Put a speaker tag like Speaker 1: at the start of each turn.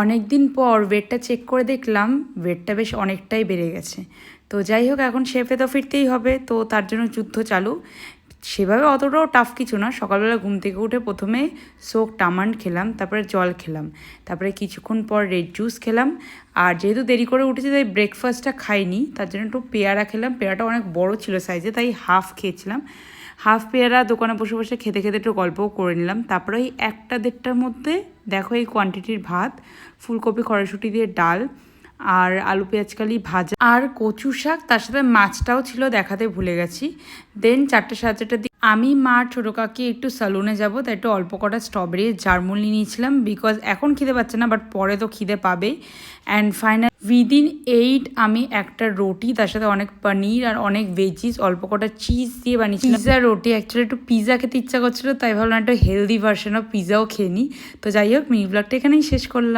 Speaker 1: অনেক দিন পর ওয়েটটা চেক করে দেখলাম ওয়েটটা বেশ অনেকটাই বেড়ে গেছে। তো যাই হোক, এখন শেপে তো ফিরতেই হবে, তো তার জন্য যুদ্ধ চালু। সেভাবে অতটাও টাফ কিছু না। সকালবেলা ঘুম থেকে উঠে প্রথমে সোক টামান্ড খেলাম, তারপরে জল খেলাম, তারপরে কিছুক্ষণ পর রেড জুস খেলাম। আর যেহেতু দেরি করে উঠেছি তাই ব্রেকফাস্টটা খাইনি, তার জন্য একটু পেয়ারা খেলাম। পেয়ারাটা অনেক বড় ছিল সাইজে, তাই হাফ খেয়েছিলাম। হাফ পেয়ারা দোকানে বসে বসে খেতে খেতে একটু গল্পও করে নিলাম। তারপরে ওই 1-1.5টার মধ্যে দেখো এই কোয়ান্টিটির ভাত, ফুলকপি কড়াইশুঁটি দিয়ে ডাল, আর আলু পেঁয়াজকালি ভাজা, আর কচু শাক, তার সাথে মাছটাও ছিল, দেখাতে ভুলে গেছি। দেন 4-4:30টার দিকে আমি, মা আর ছোটো কাকি একটু স্যালুনে যাবো, তাই একটু অল্প কটা স্ট্রবেরি জারমুল নিয়ে নিয়েছিলাম, বিকজ এখন খিদে পাচ্ছে না, বাট পরে তো খিদে পাবেই। অ্যান্ড ফাইনাল উইদিন 8 আমি একটা রুটি, তার সাথে অনেক পনির আর অনেক ভেজিস, অল্প কটা চিজ দিয়ে বানিয়েছিলাম পিৎজা রুটি। অ্যাকচুয়ালি একটু পিৎজা খেতে ইচ্ছা করছিলো, তাই ভাবলাম একটা হেলদি ভার্সন অফ পিৎজাও খেয়ে নিই। তো যাই হোক, মিনি ব্লগটা এখানেই শেষ করলাম।